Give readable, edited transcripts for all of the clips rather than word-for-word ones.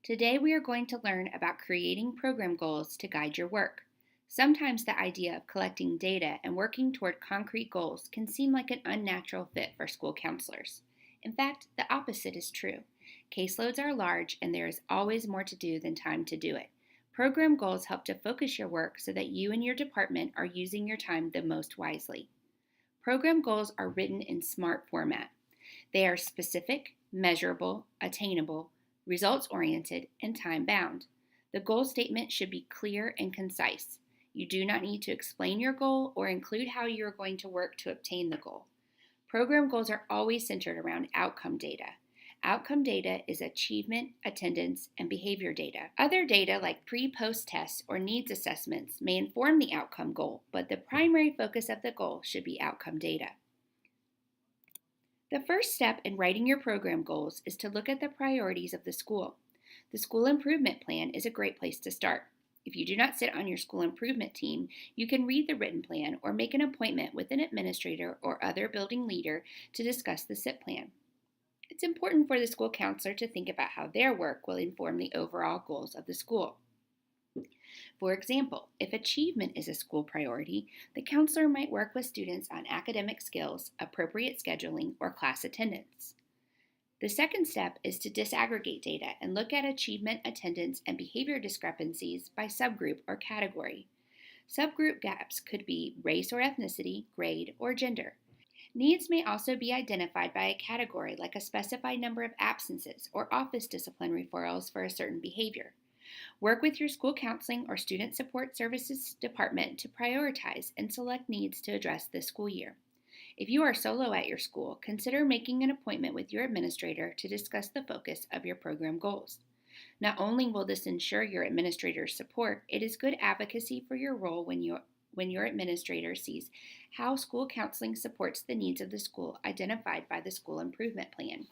Today we are going to learn about creating program goals to guide your work. Sometimes the idea of collecting data and working toward concrete goals can seem like an unnatural fit for school counselors. In fact, the opposite is true. Caseloads are large and there is always more to do than time to do it. Program goals help to focus your work so that you and your department are using your time the most wisely. Program goals are written in SMART format. They are specific, measurable, attainable, results-oriented, and time-bound. The goal statement should be clear and concise. You do not need to explain your goal or include how you are going to work to obtain the goal. Program goals are always centered around outcome data. Outcome data is achievement, attendance, and behavior data. Other data like pre-post tests or needs assessments may inform the outcome goal, but the primary focus of the goal should be outcome data. The first step in writing your program goals is to look at the priorities of the school. The school improvement plan is a great place to start. If you do not sit on your school improvement team, you can read the written plan or make an appointment with an administrator or other building leader to discuss the SIP plan. It's important for the school counselor to think about how their work will inform the overall goals of the school. For example, if achievement is a school priority, the counselor might work with students on academic skills, appropriate scheduling, or class attendance. The second step is to disaggregate data and look at achievement, attendance, and behavior discrepancies by subgroup or category. Subgroup gaps could be race or ethnicity, grade, or gender. Needs may also be identified by a category like a specified number of absences or office discipline referrals for a certain behavior. Work with your school counseling or student support services department to prioritize and select needs to address this school year. If you are solo at your school, consider making an appointment with your administrator to discuss the focus of your program goals. Not only will this ensure your administrator's support, it is good advocacy for your role when your administrator sees how school counseling supports the needs of the school identified by the school improvement plan.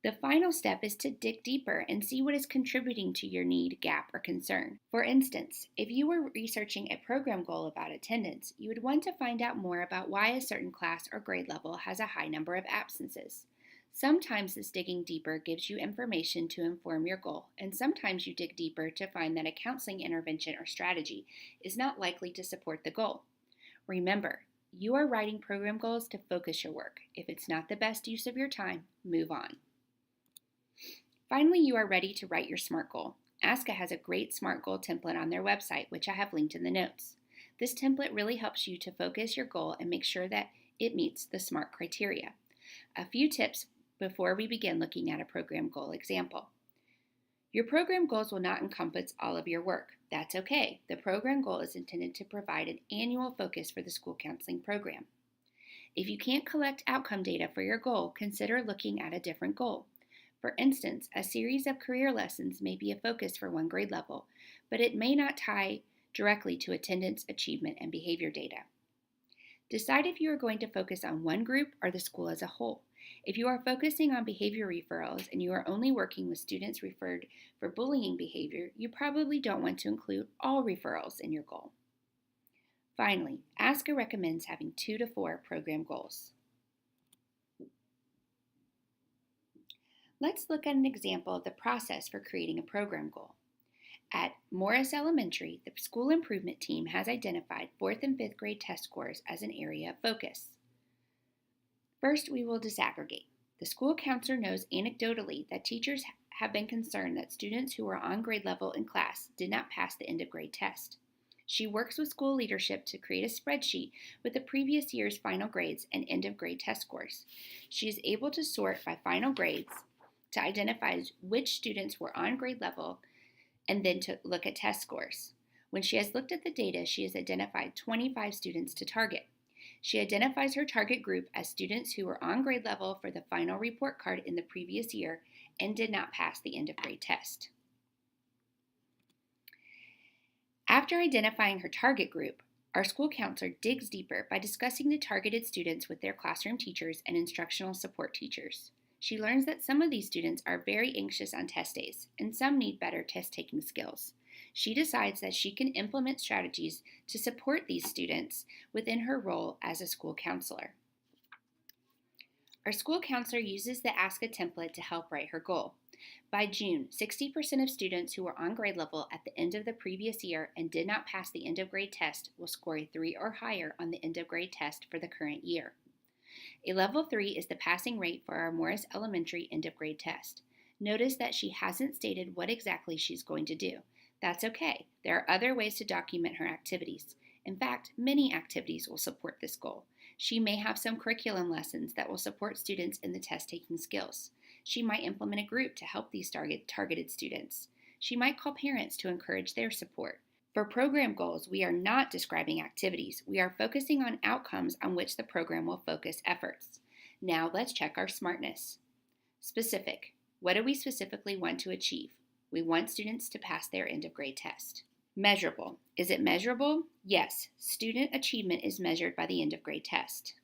The final step is to dig deeper and see what is contributing to your need, gap, or concern. For instance, if you were researching a program goal about attendance, you would want to find out more about why a certain class or grade level has a high number of absences. Sometimes this digging deeper gives you information to inform your goal, and sometimes you dig deeper to find that a counseling intervention or strategy is not likely to support the goal. Remember, you are writing program goals to focus your work. If it's not the best use of your time, move on. Finally, you are ready to write your SMART goal. ASCA has a great SMART goal template on their website, which I have linked in the notes. This template really helps you to focus your goal and make sure that it meets the SMART criteria. A few tips before we begin looking at a program goal example. Your program goals will not encompass all of your work. That's okay. The program goal is intended to provide an annual focus for the school counseling program. If you can't collect outcome data for your goal, consider looking at a different goal. For instance, a series of career lessons may be a focus for one grade level, but it may not tie directly to attendance, achievement, and behavior data. Decide if you are going to focus on one group or the school as a whole. If you are focusing on behavior referrals and you are only working with students referred for bullying behavior, you probably don't want to include all referrals in your goal. Finally, ASCA recommends having 2 to 4 program goals. Let's look at an example of the process for creating a program goal. At Morris Elementary, the school improvement team has identified 4th and 5th grade test scores as an area of focus. First, we will disaggregate. The school counselor knows anecdotally that teachers have been concerned that students who were on grade level in class did not pass the end of grade test. She works with school leadership to create a spreadsheet with the previous year's final grades and end of grade test scores. She is able to sort by final grades to identify which students were on grade level and then to look at test scores. When she has looked at the data, she has identified 25 students to target. She identifies her target group as students who were on grade level for the final report card in the previous year and did not pass the end of grade test. After identifying her target group, our school counselor digs deeper by discussing the targeted students with their classroom teachers and instructional support teachers. She learns that some of these students are very anxious on test days, and some need better test-taking skills. She decides that she can implement strategies to support these students within her role as a school counselor. Our school counselor uses the ASCA template to help write her goal. By June, 60% of students who were on grade level at the end of the previous year and did not pass the end of grade test will score a 3 or higher on the end of grade test for the current year. A level 3 is the passing rate for our Morris Elementary end of grade test. Notice that she hasn't stated what exactly she's going to do. That's okay. There are other ways to document her activities. In fact, many activities will support this goal. She may have some curriculum lessons that will support students in the test-taking skills. She might implement a group to help these targeted students. She might call parents to encourage their support. For program goals, we are not describing activities. We are focusing on outcomes on which the program will focus efforts. Now let's check our smartness. Specific. What do we specifically want to achieve? We want students to pass their end of grade test. Measurable. Is it measurable? Yes. Student achievement is measured by the end of grade test.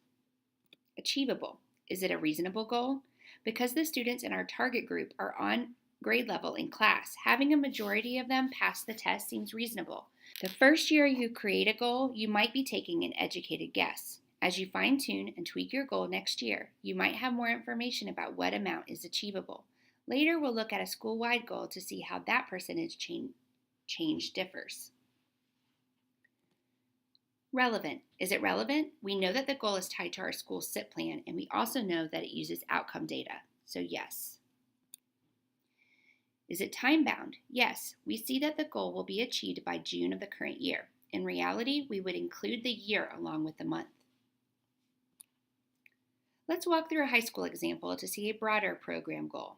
Achievable. Is it a reasonable goal? Because the students in our target group are on grade level in class, having a majority of them pass the test seems reasonable. The first year you create a goal, you might be taking an educated guess. As you fine-tune and tweak your goal next year, you might have more information about what amount is achievable. Later, we'll look at a school-wide goal to see how that percentage change differs. Relevant. Is it relevant? We know that the goal is tied to our school SIP plan, and we also know that it uses outcome data, so yes. Is it time-bound? Yes. We see that the goal will be achieved by June of the current year. In reality, we would include the year along with the month. Let's walk through a high school example to see a broader program goal.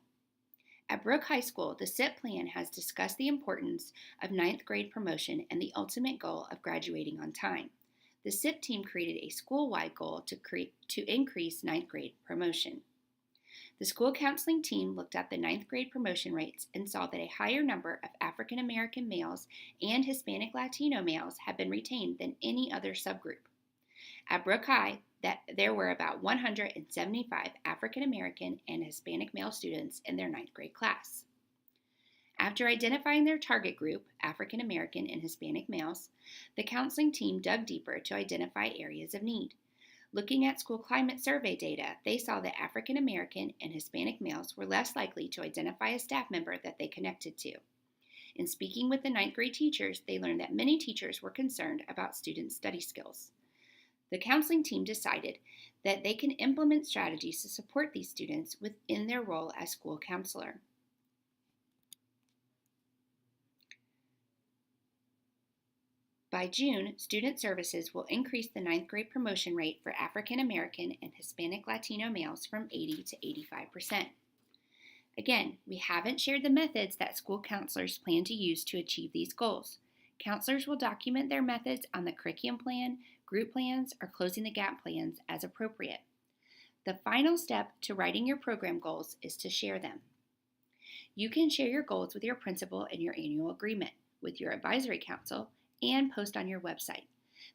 At Brooke High School, the SIP plan has discussed the importance of 9th grade promotion and the ultimate goal of graduating on time. The SIP team created a school-wide goal to increase 9th grade promotion. The school counseling team looked at the 9th grade promotion rates and saw that a higher number of African American males and Hispanic Latino males had been retained than any other subgroup. At Brooke High, there were about 175 African American and Hispanic male students in their 9th grade class. After identifying their target group, African American and Hispanic males, the counseling team dug deeper to identify areas of need. Looking at school climate survey data, they saw that African American and Hispanic males were less likely to identify a staff member that they connected to. In speaking with the 9th grade teachers, they learned that many teachers were concerned about students' study skills. The counseling team decided that they can implement strategies to support these students within their role as school counselor. By June, Student Services will increase the 9th grade promotion rate for African American and Hispanic Latino males from 80 to 85%. Again, we haven't shared the methods that school counselors plan to use to achieve these goals. Counselors will document their methods on the curriculum plan, group plans, or closing the gap plans as appropriate. The final step to writing your program goals is to share them. You can share your goals with your principal in your annual agreement, with your advisory council, and post on your website.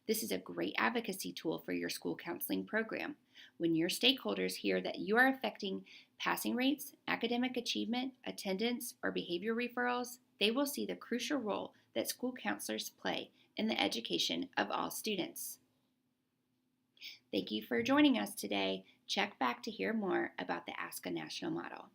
This is a great advocacy tool for your school counseling program. When your stakeholders hear that you are affecting passing rates, academic achievement, attendance, or behavior referrals, they will see the crucial role that school counselors play in the education of all students. Thank you for joining us today. Check back to hear more about the ASCA National Model.